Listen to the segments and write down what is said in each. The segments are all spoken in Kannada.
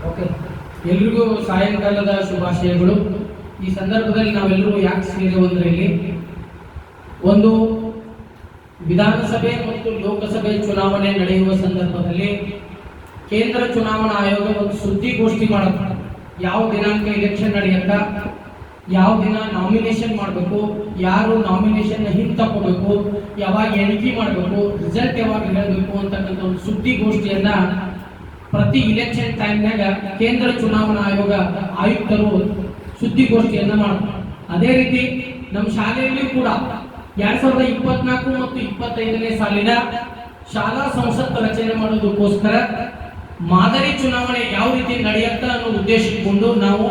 ಓಕೆ, ಎಲ್ರಿಗೂ ಸಾಯಂಕಾಲದ ಶುಭಾಶಯಗಳು. ಈ ಸಂದರ್ಭದಲ್ಲಿ ನಾವೆಲ್ಲರೂ ಯಾಕೆ ಸೇರಿವಂದ್ರೆ ಇಲ್ಲಿ ಒಂದು ವಿಧಾನಸಭೆ ಮತ್ತು ಲೋಕಸಭೆ ಚುನಾವಣೆ ನಡೆಯುವ ಸಂದರ್ಭದಲ್ಲಿ ಕೇಂದ್ರ ಚುನಾವಣಾ ಆಯೋಗ ಒಂದು ಸುದ್ದಿಗೋಷ್ಠಿ ಮಾಡುತ್ತೆ. ಯಾವ ದಿನಾಂಕ ಎಲೆಕ್ಷನ್ ನಡೆಯತ್ತ, ಯಾವ ದಿನ ನಾಮಿನೇಷನ್ ಮಾಡಬೇಕು, ಯಾರು ನಾಮಿನೇಷನ್ ಹಿಂತಕೋಬೇಕು, ಯಾವಾಗ ಎಣಿಕೆ ಮಾಡಬೇಕು, ರಿಸಲ್ಟ್ ಯಾವಾಗ ಹೇಳಬೇಕು ಅಂತಕ್ಕಂಥ ಒಂದು ಸುದ್ದಿಗೋಷ್ಠಿಯನ್ನ ಪ್ರತಿ ಇಲೆಕ್ಷನ್ ಟೈಮ್ನಾಗ ಕೇಂದ್ರ ಚುನಾವಣಾ ಆಯೋಗ ಆಯುಕ್ತರು ಸುದ್ದಿಗೋಷ್ಠಿಯನ್ನ ಮಾಡ್ತಾರೆ. ಅದೇ ರೀತಿ ನಮ್ಮ ಶಾಲೆಯಲ್ಲಿಯೂ ಕೂಡ 2024 ಮತ್ತು 25ನೇ ಸಾಲಿನ ಶಾಲಾ ಸಂಸತ್ ರಚನೆ ಮಾಡೋದಕ್ಕೋಸ್ಕರ ಮಾದರಿ ಚುನಾವಣೆ ಯಾವ ರೀತಿ ನಡೆಯುತ್ತ ಅನ್ನೋ ಉದ್ದೇಶಿಸಿಕೊಂಡು ನಾವು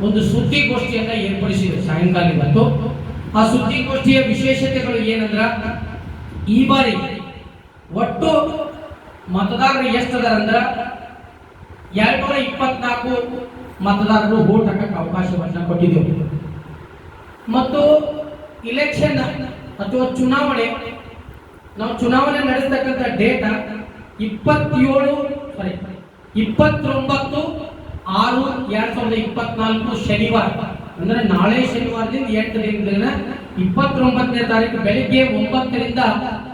ಒಂದು ಸುದ್ದಿಗೋಷ್ಠಿಯನ್ನ ಏರ್ಪಡಿಸಿದ್ದೇವೆ ಸಾಯಂಕಾಲ ಇವತ್ತು. ಆ ಸುದ್ದಿಗೋಷ್ಠಿಯ ವಿಶೇಷತೆಗಳು ಏನಂದ್ರ, ಈ ಬಾರಿ ಒಟ್ಟು ಮತದಾರರು ಎಷ್ಟದಾರ ಅಂದ್ರ 224 ಮತದಾರರು ವೋಟ್ ಹಾಕಕ್ಕೆ ಅವಕಾಶವನ್ನ ಕೊಟ್ಟಿದ್ದೇವೆ. ಮತ್ತು ಇಲೆಕ್ಷನ್ ಅಥವಾ ಚುನಾವಣೆ, ನಾವು ಚುನಾವಣೆ ನಡೆಸತಕ್ಕಂಥ ಡೇಟ್ 29/6/2024 ಶನಿವಾರ, ಅಂದ್ರೆ ನಾಳೆ ಶನಿವಾರದಿಂದ 8 ದಿನ 29ನೇ ತಾರೀಕು ಬೆಳಿಗ್ಗೆ 9 ರಿಂದ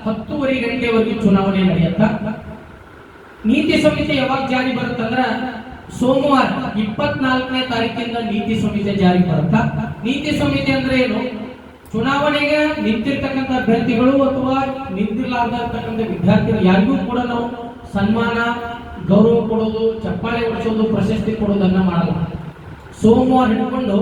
10:30 ಗಂಟೆವರೆಗೂ ಚುನಾವಣೆ ನಡೆಯುತ್ತ. ನೀತಿ ಸಂಹಿತೆ ಯಾವಾಗ ಜಾರಿ ಬರುತ್ತಂದ್ರ ಸೋಮವಾರ 24ನೇ ತಾರೀಕಿಂದ ನೀತಿ ಸಂಹಿತೆ ಜಾರಿ ಬರುತ್ತಾ. ನೀತಿ ಸಂಹಿತೆ ಅಂದ್ರೆ ಏನು? ಚುನಾವಣೆಗೆ ನಿಂತಿರ್ತಕ್ಕಂಥ ಅಭ್ಯರ್ಥಿಗಳು ಅಥವಾ ನಿಂತಿರಲಾರ್ದಕ್ಕಂಥ ವಿದ್ಯಾರ್ಥಿಗಳು ಯಾರಿಗೂ ಕೂಡ ನಾವು ಸನ್ಮಾನ, ಗೌರವ ಕೊಡೋದು, ಚಪ್ಪಾಳೆ ಹೊಡಿಸೋದು, ಪ್ರಶಸ್ತಿ ಕೊಡೋದನ್ನ ಮಾಡಲ್ಲ. ಸೋಮವಾರ ಹಿಡ್ಕೊಂಡು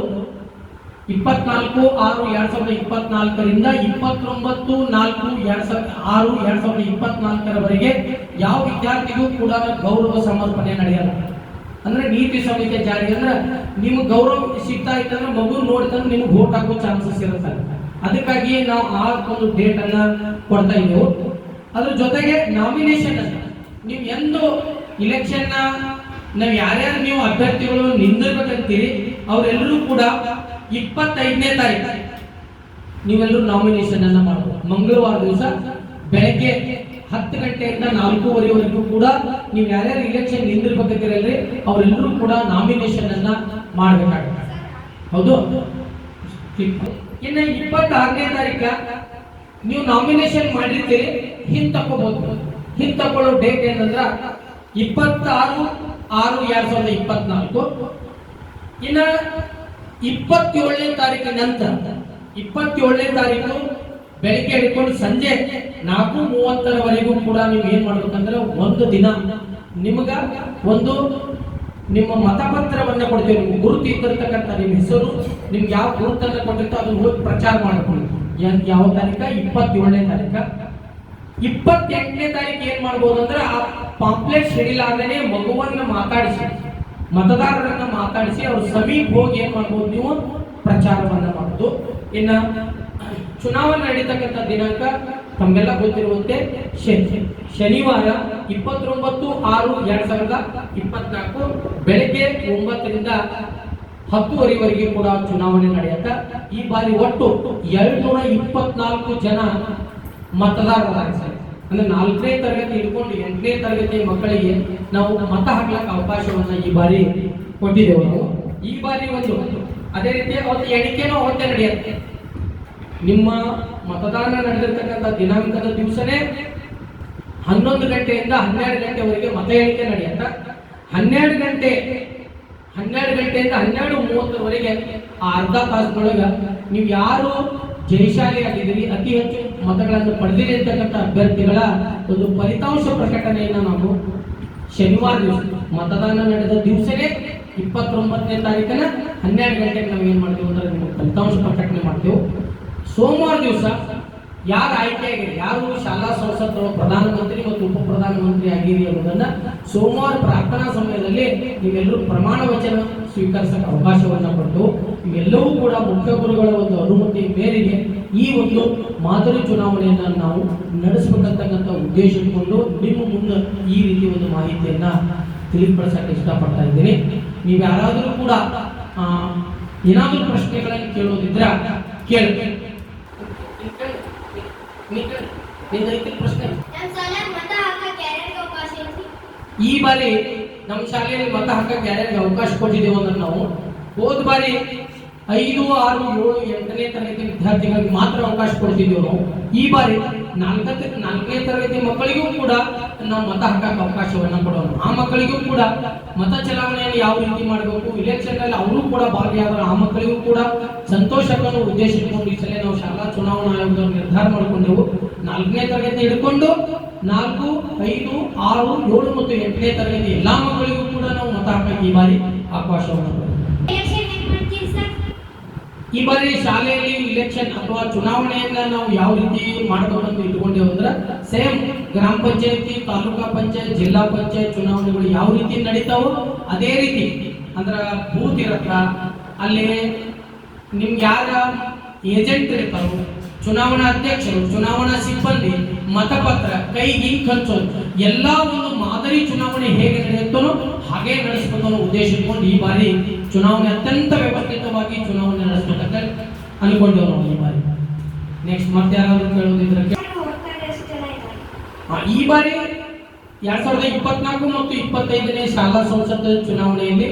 24/6/2024ರಿಂದ 29/4/2024 ಯಾವ ವಿದ್ಯಾರ್ಥಿಗೂ ಕೂಡ ಗೌರವ ಸಮರ್ಪಣೆ ನಡೆಯಲ್ಲ. ಅಂದ್ರೆ ನೀತಿ ಸಂಹಿತೆ ಜಾರಿ ಅಂದ್ರೆ ನಿಮ್ಗೆ ಗೌರವ ಸಿಗ್ತಾ ಇತ್ತಂದ್ರೆ ಮಗು ನೋಡಿದ್ರೆ ನಿಮ್ಗೆ ವೋಟ್ ಹಾಕೋ ಚಾನ್ಸಸ್ ಇರುತ್ತೆ. ಅದಕ್ಕಾಗಿ ನಾವು ಆ ಒಂದು ಡೇಟ್ ಅನ್ನ ಕೊಡ್ತಾ ಇದ್ದೇವೆ. ಅದ್ರ ಜೊತೆಗೆ ನಾಮಿನೇಷನ್ ಅಂತ ನೀವು ಎಂದು ಇಲೆಕ್ಷನ್ ನಾವು ಯಾರ್ಯಾರು ನೀವು ಅಭ್ಯರ್ಥಿಗಳು ನಿಂದಿರ್ಬೇಕಂತೀರಿ ಅವರೆಲ್ಲರೂ ಕೂಡ 25ನೇ ತಾರೀಕು ನೀವೆಲ್ಲರೂ ನಾಮಿನೇಷನ್ ಅನ್ನ ಮಾಡಬಹುದು. ಮಂಗಳವಾರ ದಿವಸ ಬೆಳಗ್ಗೆ 10 ಗಂಟೆಯಿಂದ 4:30ವರೆಗೂ ಕೂಡ ನೀವು ಯಾರ್ಯಾರು ಇಲೆಕ್ಷನ್ ನಿಂದಿರ್ಬೇಕಂತೀರಲ್ರಿ ಅವರೆಲ್ಲರೂ ಕೂಡ ನಾಮಿನೇಷನ್ ಅನ್ನ ಮಾಡಬೇಕಾಗುತ್ತೆ. ಹೌದು. ಇನ್ನು 26ನೇ ತಾರೀಕ ನೀವು ನಾಮಿನೇಷನ್ ಮಾಡಿರ್ತೀರಿ, ಹಿಂತಕೋಬಹುದು. ಹಿಂತಕೊಳ್ಳೋ ಡೇಟ್ ಏನಂದ್ರ 26/6/2024. ಇನ್ನ 27ನೇ ತಾರೀಕಿನ ನಂತರ 27ನೇ ತಾರೀಕು ಬೆಳಿಗ್ಗೆ ಹಿಡ್ಕೊಂಡು ಸಂಜೆ 4:30ವರೆಗೂ ಕೂಡ ನೀವು ಏನ್ ಮಾಡ್ಬೇಕಂದ್ರೆ ಒಂದು ದಿನ ನಿಮ್ಗ ಒಂದು ನಿಮ್ಮ ಮತಪತ್ರವನ್ನ ಕೊಡ್ತೇವೆ. ನಿಮ್ಗೆ ಗುರುತು ಇದ್ದಿರ್ತಕ್ಕಂಥ ನಿಮ್ಮ ಹೆಸರು, ನಿಮ್ಗೆ ಯಾವ ಗುರುತನ್ನ ಕೊಟ್ಟಿರ್ತೋ ಅದನ್ನ ಹೋಗಿ ಪ್ರಚಾರ ಮಾಡ್ಕೊಳ್ಳಿ. ಯಾವ ತಾರೀಕ? 27ನೇ ತಾರೀಕ. 28ನೇ ತಾರೀಕು ಏನ್ ಮಾಡ್ಬೋದು ಅಂದ್ರೆ ಆ ಪಾಂಪ್ಲೆಟ್ ಹಿಡಿಲಾರ್ದೇನೆ ಮಗುವನ್ನ ಮಾತಾಡಿಸಿ, ಮತದಾರರನ್ನ ಮಾತಾಡಿಸಿ ಅವ್ರ ಸಮೀಪ ಹೋಗಿ ಏನ್ ಮಾಡ್ಬೋದು ನೀವು ಪ್ರಚಾರವನ್ನ ಮಾಡೋದು. ಇನ್ನ ಚುನಾವಣೆ ನಡೀತಕ್ಕಂಥ ದಿನಾಂಕ ತಮ್ಗೆಲ್ಲ ಗೊತ್ತಿರುವಂತೆ ಶನಿವಾರ 29/6/2024 ಬೆಳಗ್ಗೆ 9 ರಿಂದ 10:30ವರೆಗೆ ಕೂಡ ಚುನಾವಣೆ ನಡೆಯುತ್ತ. ಈ ಬಾರಿ ಒಟ್ಟು 224 ಜನ ಮತದಾರರಾಗಿದ್ದಾರೆ. ಅಂದ್ರೆ 4ನೇ ತರಗತಿ ಹಿಡ್ಕೊಂಡು 8ನೇ ತರಗತಿ ಮಕ್ಕಳಿಗೆ ನಾವು ಮತ ಹಾಕ್ಲಕ್ಕೆ ಅವಕಾಶವನ್ನ ಈ ಬಾರಿ ಕೊಟ್ಟಿದ್ದೇವೆ ನಾವು. ಈ ಬಾರಿ ಒಂದು ಅದೇ ರೀತಿ ಅವತ್ತು ಎಣಿಕೆನೂ ಅವತ್ತೇ ನಡೆಯುತ್ತೆ. ನಿಮ್ಮ ಮತದಾನ ನಡೆದಿರ್ತಕ್ಕಂಥ ದಿನಾಂಕದ ದಿವಸನೇ 11 ಗಂಟೆಯಿಂದ 12 ಗಂಟೆವರೆಗೆ ಮತ ಎಣಿಕೆ ನಡೆಯುತ್ತ. 12 ಗಂಟೆಯಿಂದ 12:30ವರೆಗೆ ಆ ಅರ್ಧ ತಾಸಿನೊಳಗ ನೀವು ಯಾರು ಜಯಶಾಲಿ ಆಗಿದ್ದೀರಿ, ಅತಿ ಹೆಚ್ಚು ಮತಗಳನ್ನು ಪಡೆದಿರಿ ಅಂತಕ್ಕಂಥ ಅಭ್ಯರ್ಥಿಗಳ ಒಂದು ಫಲಿತಾಂಶ ಪ್ರಕಟಣೆಯನ್ನು ನಾವು ಶನಿವಾರ ದಿವಸ ಮತದಾನ ನಡೆದ ದಿವಸನೇ 29ನೇ ತಾರೀಕನ 12 ಗಂಟೆಗೆ ನಾವು ಏನ್ ಮಾಡ್ತೀವಿ ಅಂದ್ರೆ ನಿಮಗೆ ಫಲಿತಾಂಶ ಪ್ರಕಟಣೆ ಮಾಡ್ತೇವೆ. ಸೋಮವಾರ ದಿವಸ ಯಾರು ಆಯ್ಕೆಯಾಗಿರಿ, ಯಾರು ಶಾಲಾ ಸಂಸತ್ ಪ್ರಧಾನಮಂತ್ರಿ ಮತ್ತು ಉಪ ಪ್ರಧಾನಮಂತ್ರಿ ಆಗಿರಿ ಅನ್ನೋದನ್ನ ಸೋಮವಾರ ಪ್ರಾರ್ಥನಾ ಸಮಯದಲ್ಲಿ ನೀವೆಲ್ಲರೂ ಪ್ರಮಾಣ ವಚನ ಸ್ವೀಕರಿಸಕ್ಕೆ ಅವಕಾಶವನ್ನ ಕೊಟ್ಟು ಇವೆಲ್ಲವೂ ಕೂಡ ಮುಖ್ಯ ಗುರುಗಳ ಒಂದು ಅನುಮತಿ ಮೇರೆಗೆ ಈ ಒಂದು ಮಾದರಿ ಚುನಾವಣೆಯನ್ನ ನಾವು ನಡೆಸಬೇಕಂತಕ್ಕಂಥ ಉದ್ದೇಶ ಇಟ್ಕೊಂಡು ನಿಮ್ಮ ಮುಂದೆ ಈ ರೀತಿ ಒಂದು ಮಾಹಿತಿಯನ್ನ ತಿಳಿಪಡಿಸಕ್ಕೆ ಇಷ್ಟಪಡ್ತಾ ಇದ್ದೀನಿ. ನೀವು ಯಾರಾದರೂ ಕೂಡ ಏನಾದರೂ ಪ್ರಶ್ನೆಗಳನ್ನು ಕೇಳೋದಿದ್ರ ಕೇಳಿ. ಪ್ರಶ್ನೆ ಈ ಬಾರಿ ನಮ್ಮ ಶಾಲೆಯಲ್ಲಿ ಮತ ಹಾಕಕ್ಕೆ ಯಾರ್ಯಾರಿಗೆ ಅವಕಾಶ ಕೊಟ್ಟಿದ್ದೇವೆ ಅಂದ್ರೆ ನಾವು ಹೋದ ಬಾರಿ 5, 6, 7, 8ನೇ ತರಗತಿ ವಿದ್ಯಾರ್ಥಿಗಳಿಗೆ ಮಾತ್ರ ಅವಕಾಶ ಕೊಡ್ತಿದ್ದೇವೆ ನಾವು. ಈ ಬಾರಿ 4ನೇ ತರಗತಿ ಮಕ್ಕಳಿಗೂ ಕೂಡ ನಾವು ಮತ ಹಾಕಕ್ಕೆ ಅವಕಾಶವನ್ನ ಕೊಡೋಣ. ಆ ಮಕ್ಕಳಿಗೂ ಕೂಡ ಮತ ಚಲಾವಣೆಯನ್ನು ಯಾವ ರೀತಿ ಮಾಡಬೇಕು, ಇಲೆಕ್ಷನ್ ಅಲ್ಲಿ ಅವರು ಕೂಡ ಭಾಗಿಯಾದರೆ ಆ ಮಕ್ಕಳಿಗೂ ಕೂಡ ಸಂತೋಷವನ್ನು ಉದ್ದೇಶಿಸಿಕೊಂಡು ಈ ಸಲ ನಾವು ಶಾಲಾ ಚುನಾವಣಾ ಆಯೋಗದವರು ನಿರ್ಧಾರ ಮಾಡಿಕೊಂಡೆವು. 4ನೇ ತರಗತಿ ಹಿಡ್ಕೊಂಡು 4, 5, 6, 7 ಮತ್ತು 8ನೇ ತರಗತಿ ಎಲ್ಲಾ ಮಕ್ಕಳಿಗೂ ಕೂಡ ನಾವು ಮತ ಹಾಕಕ್ಕೆ ಈ ಬಾರಿ ಅವಕಾಶವನ್ನು ಕೊಡೋಣ. ಈ ಬಾರಿ ಶಾಲೆಯಲ್ಲಿ ಇಲೆಕ್ಷನ್ ಅಥವಾ ಚುನಾವಣೆಯನ್ನ ನಾವು ಯಾವ ರೀತಿ ಮಾಡಬೇಕಂತ ಇಟ್ಕೊಂಡೇವು ಅಂದ್ರೆ ಸೇಮ್ ಗ್ರಾಮ ಪಂಚಾಯತಿ, ತಾಲೂಕಾ ಪಂಚಾಯತ್, ಜಿಲ್ಲಾ ಪಂಚಾಯತ್ ಚುನಾವಣೆಗಳು ಯಾವ ರೀತಿ ನಡೀತಾವೋ ಅದೇ ರೀತಿ ಅಂದ್ರ ಬೂತ್ ಇರತ್ತ, ಅಲ್ಲಿ ನಿಮ್ಗೆ ಯಾರ ಏಜೆಂಟ್ ಇರ್ತಾರೋ, ಚುನಾವಣಾ ಅಧ್ಯಕ್ಷರು, ಚುನಾವಣಾ ಸಿಬ್ಬಂದಿ, ಮತಪತ್ರ, ಕೈಗೆ ಹಂಚೋದು ಎಲ್ಲಾ ಒಂದು ಮಾದರಿ ಚುನಾವಣೆ ಹೇಗೆ ನಡೆಯುತ್ತೋ ಹಾಗೆ ನಡೆಸಬೇಕು ಅನ್ನೋ ಉದ್ದೇಶ ಇಟ್ಕೊಂಡು ಈ ಬಾರಿ ಚುನಾವಣೆ ಅತ್ಯಂತ ವ್ಯವಸ್ಥಿತವಾಗಿ ಚುನಾವಣೆ ನಡೆಸಬೇಕಂತ ಅನ್ಕೊಂಡೇವು ನಾವು ಈ ಬಾರಿ. ನೆಕ್ಸ್ಟ್ ಮತ್ತೆ ಯಾರಾದ್ರೂ ಕೇಳೋದಿದ್ರೆ ಈ ಬಾರಿ 2024 ಮತ್ತು 25ನೇ ಶಾಲಾ ಸಂಸತ್ ಚುನಾವಣೆಯಲ್ಲಿ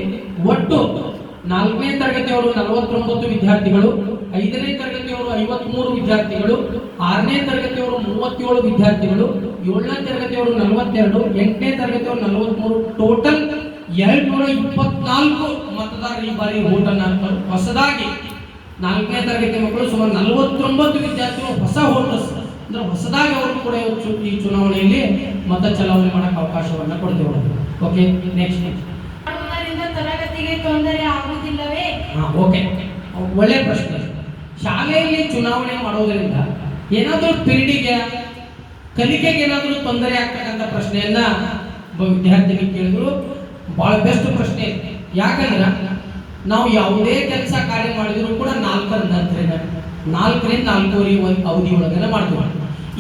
ಒಟ್ಟು 4ನೇ ತರಗತಿಯವರು 49 ವಿದ್ಯಾರ್ಥಿಗಳು, 5ನೇ ತರಗತಿಯವರು 53 ವಿದ್ಯಾರ್ಥಿಗಳು, 6ನೇ ತರಗತಿಯವರು 37 ವಿದ್ಯಾರ್ಥಿಗಳು, 7ನೇ ತರಗತಿಯವರು 42, 8ನೇ ತರಗತಿಯವರು 43, ಟೋಟಲ್ 224 ಮತದಾರರು ಈ ಬಾರಿ ವೋಟ್ ಅನ್ನು ಹಾಕ್ತಾರೆ. ಹೊಸದಾಗಿ 4ನೇ ತರಗತಿ ಮಕ್ಕಳು ಸುಮಾರು 49 ವಿದ್ಯಾರ್ಥಿಗಳು ಹೊಸ ವೋಟರ್ಸ್ ಅಂದ್ರೆ ಹೊಸದಾಗಿ ಅವರು ಕೂಡ ಈ ಚುನಾವಣೆಯಲ್ಲಿ ಮತ ಚಲಾವಣೆ ಮಾಡಕ್ಕೆ ಅವಕಾಶವನ್ನ ಕೊಡ್ತೇವೆ. ಓಕೆ, ನೆಕ್ಸ್ಟ್ ತರಗತಿಗೆ ತೊಂದರೆ ಆಗುವುದಿಲ್ಲವೇ? ಓಕೆ, ಒಳ್ಳೆ ಪ್ರಶ್ನೆ. ಶಾಲೆಯಲ್ಲಿ ಚುನಾವಣೆ ಮಾಡೋದ್ರಿಂದ ಏನಾದರೂ ಪಿರಿಡಿಗೆ ಕಲಿಕೆಗೆ ಏನಾದರೂ ತೊಂದರೆ ಆಗ್ತಕ್ಕಂಥ ಪ್ರಶ್ನೆಯನ್ನ ವಿದ್ಯಾರ್ಥಿಗಳು ಕೇಳಿದ್ರು. ಬಹಳ ಬೆಸ್ಟ್ ಪ್ರಶ್ನೆ. ಯಾಕಂದ್ರೆ ನಾವು ಯಾವುದೇ ಕೆಲಸ ಕಾರ್ಯ ಮಾಡಿದ್ರು ಕೂಡ 4ರ ನಂತರ 4ರಿಂದ 4:30 ಅವಧಿ ಒಳಗನೆ ಮಾಡ್ತೀವಿ.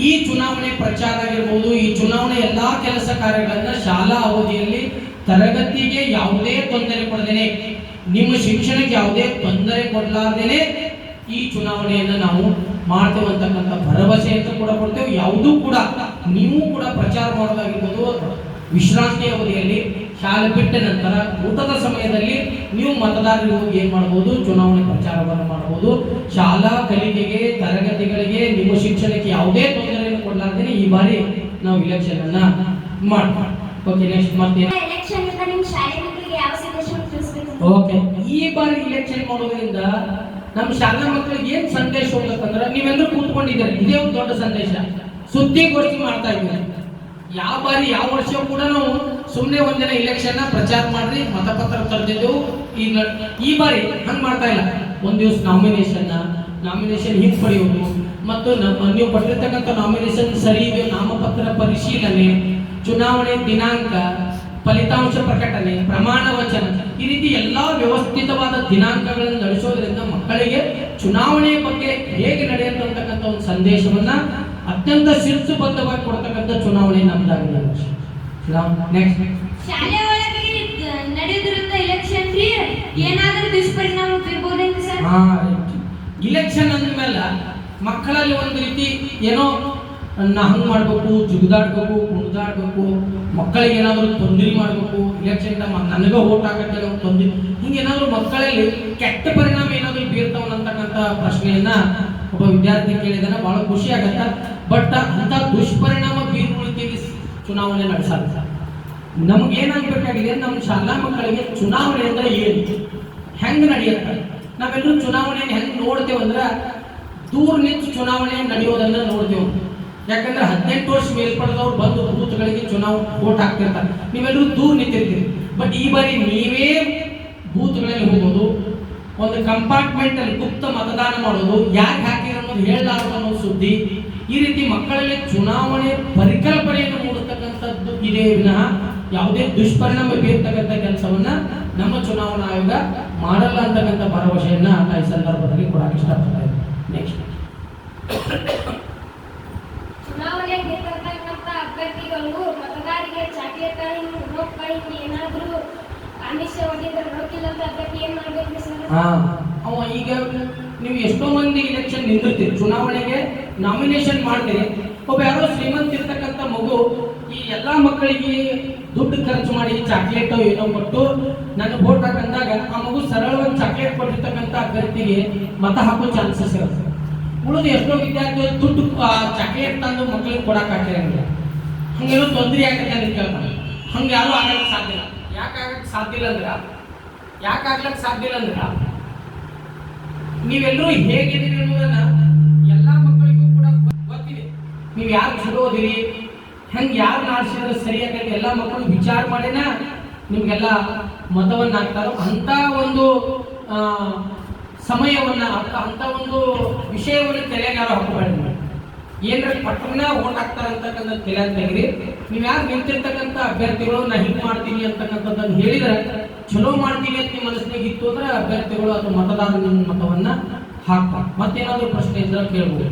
ಈ ಚುನಾವಣೆ ಪ್ರಚಾರ ಆಗಿರ್ಬೋದು, ಈ ಚುನಾವಣೆ ಎಲ್ಲಾ ಕೆಲಸ ಕಾರ್ಯಗಳನ್ನ ಶಾಲಾ ಅವಧಿಯಲ್ಲಿ ತರಗತಿಗೆ ಯಾವುದೇ ತೊಂದರೆ ಕೊಡದೇನೆ, ನಿಮ್ಮ ಶಿಕ್ಷಣಕ್ಕೆ ಯಾವುದೇ ತೊಂದರೆ ಕೊಡಲಾರ್ದೇನೆ ಈ ಚುನಾವಣೆಯನ್ನು ನಾವು ಮಾಡ್ತೇವೆ ಅಂತಕ್ಕಂಥ ಭರವಸೆಯನ್ನು ಕೂಡ ಕೊಡ್ತೇವೆ. ಯಾವುದೂ ಕೂಡ ನೀವು ಕೂಡ ಪ್ರಚಾರ ಮಾಡೋದಾಗಿರ್ಬೋದು, ವಿಶ್ರಾಂತಿ ಅವಧಿಯಲ್ಲಿ ಶಾಲೆ ಬಿಟ್ಟ ನಂತರ ಊಟದ ಸಮಯದಲ್ಲಿ ನೀವು ಮತದಾರರಿಗೆ ಹೋಗಿ ಏನ್ ಮಾಡಬಹುದು, ಚುನಾವಣೆ ಪ್ರಚಾರವನ್ನು ಮಾಡಬಹುದು. ಶಾಲಾ ಕಲಿಕೆಗೆ, ತರಗತಿಗಳಿಗೆ, ನಿಮ್ಮ ಶಿಕ್ಷಣಕ್ಕೆ ಯಾವುದೇ ತೊಂದರೆಯನ್ನು ಕೊಡಲಾರ್ದೇನೆ ಈ ಬಾರಿ ನಾವು ಇಲೆಕ್ಷನ್ ಅನ್ನ ಮಾಡ್ತೀವಿ. ಓಕೆ, ನೆಕ್ಸ್ಟ್ ಮತ್ತೆ ಓಕೆ, ಈ ಬಾರಿ ಇಲೆಕ್ಷನ್ ಮಾಡೋದ್ರಿಂದ ನಮ್ಮ ಶಾಲಾ ಮಕ್ಕಳಿಗೆ ಏನ್ ಸಂದೇಶ ಹೋಗ್ಬೇಕಂದ್ರೆ, ನೀವೆಲ್ಲರೂ ಕೂತ್ಕೊಂಡಿದ್ದೀರಿ, ಇದೇ ಒಂದು ದೊಡ್ಡ ಸಂದೇಶ. ಸುದ್ದಿಗೋಷ್ಠಿ ಮಾಡ್ತಾ ಇದ್ದೀವಿ. ಯಾವ ಬಾರಿ ಯಾವ ವರ್ಷ ಕೂಡ ನಾವು ಸುಮ್ಮನೆ ಒಂದಿನ ಇಲೆಕ್ಷನ್ ಪ್ರಚಾರ ಮಾಡ್ರಿ, ಮತಪತ್ರ ತರ್ತಿದ್ದೆವು. ಈ ಬಾರಿ ಹಂಗ್ ಮಾಡ್ತಾ ಇಲ್ಲ. ಒಂದ್ ದಿವಸ ನಾಮಿನೇಷನ್ ಹಿಂಪಡೆಯುವುದು ಮತ್ತು ನೀವು ಕೊಟ್ಟಿರ್ತಕ್ಕಂಥ ನಾಮಿನೇಷನ್ ಸರಿ ಇದೆಯೋ, ನಾಮಪತ್ರ ಪರಿಶೀಲನೆ, ಚುನಾವಣೆ ದಿನಾಂಕ, ಫಲಿತಾಂಶ ಪ್ರಕಟಣೆ, ಪ್ರಮಾಣ ವಚನ, ಈ ರೀತಿ ಎಲ್ಲಾ ವ್ಯವಸ್ಥಿತವಾದ ದಿನಾಂಕಗಳನ್ನು ನಡೆಸೋದ್ರಿಂದ ಮಕ್ಕಳಿಗೆ ಚುನಾವಣೆಯ ಬಗ್ಗೆ ಹೇಗೆ ನಡೆಯುತ್ತಂತಕ್ಕಂಥ ಒಂದು ಸಂದೇಶವನ್ನ ಅತ್ಯಂತ ಶಿಸ್ತುಬದ್ಧವಾಗಿ ಕೊಡ್ತಕ್ಕಂಥ ಚುನಾವಣೆ ನಮ್ದಾಗಿದೆ. ನೆಕ್ಸ್ಟ್, ಶಾಲೆ ಒಳಗೆ ನಡೆಯೋದ್ರಿಂದ ಇಲೆಕ್ಷನ್ ಏನಾದರೂ ದುಷ್ಪರಿಣಾಮ ಬೀರಬಹುದೇನು ಸರ್? ಇಲೆಕ್ಷನ್ ಅಂದ್ಮೇಲೆ ಮಕ್ಕಳಲ್ಲಿ ಒಂದು ರೀತಿ ಏನೋ ಹಂಗ್ ಮಾಡ್ಬೇಕು, ಜಿಗುದಾಡ್ಬೇಕು, ಕುಣಿದಾಡ್ಬೇಕು, ಮಕ್ಕಳಿಗೆ ಏನಾದ್ರು ತೊಂದರೆ ಮಾಡ್ಬೇಕು, ಇಲೆಕ್ಷನ್ ನನಗ ಓಟ್ ಹಾಕಕ್ಕೆ ತೊಂದರೆ, ಹಿಂಗೇನಾದ್ರು ಮಕ್ಕಳಲ್ಲಿ ಕೆಟ್ಟ ಪರಿಣಾಮ ಏನಾದ್ರು ಬೀರ್ತಾವನ್ನತಕ್ಕಂಥ ಪ್ರಶ್ನೆಯನ್ನ ಒಬ್ಬ ವಿದ್ಯಾರ್ಥಿ ಕೇಳಿದಾನೆ. ಬಹಳ ಖುಷಿ ಆಗತ್ತ. ಬಟ್ ಅಂತ ದುಷ್ಪರಿಣಾಮ ಬೀರುವಿಕೆಗೆ ಚುನಾವಣೆ ನಡೆಸಲ್ಲ. ನಮ್ಗೆ ಏನಾಗಬೇಕಾಗಿದೆ, ನಮ್ಮ ಶಾಲಾ ಮಕ್ಕಳಿಗೆ ಚುನಾವಣೆ ಅಂದ್ರೆ ಏನು, ಹೆಂಗ್ ನಡೆಯುತ್ತೆ, ನಾವೆಲ್ಲರೂ ಚುನಾವಣೆಯನ್ನು ಹೆಂಗ್ ನೋಡ್ತೇವೆ ಅಂದ್ರೆ ದೂರ ನಿಂತು ಚುನಾವಣೆ ನಡೆಯೋದನ್ನ ನೋಡ್ತೇವೆ. ಯಾಕಂದ್ರೆ 18 ವರ್ಷ ಮೇಲ್ಪಡೆದವ್ರು ಬಂದು ಬೂತ್ಗಳಿಗೆ ವೋಟ್ ಹಾಕ್ತಿರ್ತಾರೆ, ನೀವೆಲ್ಲರೂ ದೂರ ನಿಂತಿರ್ತೀರಿ. ಬಟ್ ಈ ಬಾರಿ ನೀವೇ ಬೂತ್ಗಳಲ್ಲಿ ಹೋಗೋದು, ಒಂದು ಕಂಪಾರ್ಟ್ಮೆಂಟ್ ಅಲ್ಲಿ ಗುಪ್ತ ಮತದಾನ ಮಾಡೋದು, ಯಾಕೆ ಹಾಕಿರೋ ಅನ್ನೋದು ಹೇಳಲಾರದು ಅನ್ನೋ ಸುದ್ದಿ, ಈ ರೀತಿ ಮಕ್ಕಳಲ್ಲಿ ಚುನಾವಣೆ ಪರಿಕಲ್ಪನೆಯನ್ನು ಮೂಡತಕ್ಕಂಥದ್ದು ಇದೆ ವಿನಃ ಯಾವುದೇ ದುಷ್ಪರಿಣಾಮ ಬೀರ್ತಕ್ಕಂಥ ಕೆಲಸವನ್ನ ನಮ್ಮ ಚುನಾವಣಾ ಆಯೋಗ ಮಾಡಲ್ಲ ಅಂತಕ್ಕಂಥ ಭರವಸೆಯನ್ನ ಈ ಸಂದರ್ಭದಲ್ಲಿ ಕೊಡಕ್ಕೆ ಇಷ್ಟಪಡ್ತಾ ಇದ್ದೀನಿ. ನೆಕ್ಸ್ಟ್, ಚುನಾವಣೆ ಗೆದ್ದತಕ್ಕಂಥ ಅಭ್ಯರ್ಥಿಗಳು ಮತದಾರರಿಗೆ ಚಾಕ್ಲೇಟ್ ರೊಕ್ಕ ಏನಾದರೂ ಆಮಿಷ ಹೊಡೆದ್ರೆ ರೊಕ್ಕಿಲ್ಲ ಅಂತ ಅಭ್ಯರ್ಥಿ ಏನ್ ಮಾಡ್ಬೇಕು ಸರ್? ಈಗ ನೀವು ಎಷ್ಟೋ ಮಂದಿ ಇಲೆಕ್ಷನ್ ನಿಂತಿರ್ತೀರಿ, ಚುನಾವಣೆಗೆ ನಾಮಿನೇಷನ್ ಮಾಡ್ತೀರಿ. ಒಬ್ಬ ಯಾರೋ ಶ್ರೀಮಂತ ಇರ್ತಕ್ಕಂಥ ಮಗು ಈ ಎಲ್ಲಾ ಮಕ್ಕಳಿಗೆ ದುಡ್ಡು ಖರ್ಚು ಮಾಡಿ ಚಾಕ್ಲೇಟ್ ಏನೋ ಕೊಟ್ಟು ನನಗೆ ವೋಟ್ ಹಾಕಂದಾಗ ಆ ಮಗು ಸರಳವಾಗಿ ಚಾಕ್ಲೇಟ್ ಕೊಟ್ಟಿರ್ತಕ್ಕಂಥ ಅಭ್ಯರ್ಥಿಗೆ ಮತ ಹಾಕೋ ಚಾನ್ಸಸ್ ಇರುತ್ತೆ. ಉಳಿದು ಎಷ್ಟೋ ವಿದ್ಯಾರ್ಥಿಗಳು ದುಡ್ಡು ಚಾಕ್ಲೇಟ್ ತಂದು ಮಕ್ಕಳಿಗೆ ಕೊಡಕ್ಕೆ ಹಾಕಿರಂಗಿಲ್ಲ. ಹಂಗೇನೋ ತೊಂದರೆ ಆಗತ್ತೆ ಅಂತ ಕೇಳ್ತಾರೆ. ಹಂಗೆ ಯಾರು ಆಗಕ್ಕೆ ಸಾಧ್ಯ ಇಲ್ಲ. ಯಾಕೆ ಆಗಕ್ಕೆ ಸಾಧ್ಯ ಇಲ್ಲ ಅಂದ್ರೆ ನೀವೆಲ್ಲರೂ ಹೇಗಿದ್ದೀರಿ ಅನ್ನೋದನ್ನ ಎಲ್ಲ ಮಕ್ಕಳಿಗೂ ಕೂಡ ಗೊತ್ತಿದೆ. ನೀವು ಯಾರು ಚಲೋ ಓದಿರಿ, ಹೆಂಗೆ ಯಾರು ನಾಡಿಸಿದ್ರೆ ಸರಿಯಾಗಿ ಎಲ್ಲ ಮಕ್ಕಳು ವಿಚಾರ ಮಾಡಿನ ನಿಮ್ಗೆಲ್ಲ ಮತವನ್ನ ಹಾಕ್ತಾರೋ ಅಂತ ಒಂದು ಸಮಯವನ್ನ ಅಂತ ಒಂದು ವಿಷಯವನ್ನು ತಲೆಯಾಗ ಯಾರು ಹಾಕಬೇಡಿ. ಏನಾರ ಪಟ್ಟಣ ಓಟ್ ಹಾಕ್ತಾರೆ ಅಂತಕ್ಕಂಥ ತಲೆಯಾಗ ತೆಗೆರಿ. ನೀವು ಯಾರು ನಿಂತಿರ್ತಕ್ಕಂಥ ಅಭ್ಯರ್ಥಿಗಳು ನಾ ಹಿಂಗೆ ಮಾಡ್ತೀನಿ ಅಂತಕ್ಕಂಥದ್ದನ್ನು ಹೇಳಿದ್ರೆ ಚಲೋ ಮಾಡ್ತೀನಿ ಅಂತ ನಿಮ್ಮ ಮನಸ್ಸಿನಾಗ ಇತ್ತು ಅಂದ್ರೆ ಅಭ್ಯರ್ಥಿಗಳು ಅಥವಾ ಮತದಾರರ ಮತವನ್ನ ಹಾಕ್ತಾರೆ. ಮತ್ತೇನಾದ್ರೂ ಪ್ರಶ್ನೆ ಇದ್ರೆ ಕೇಳ್ಬೋದು.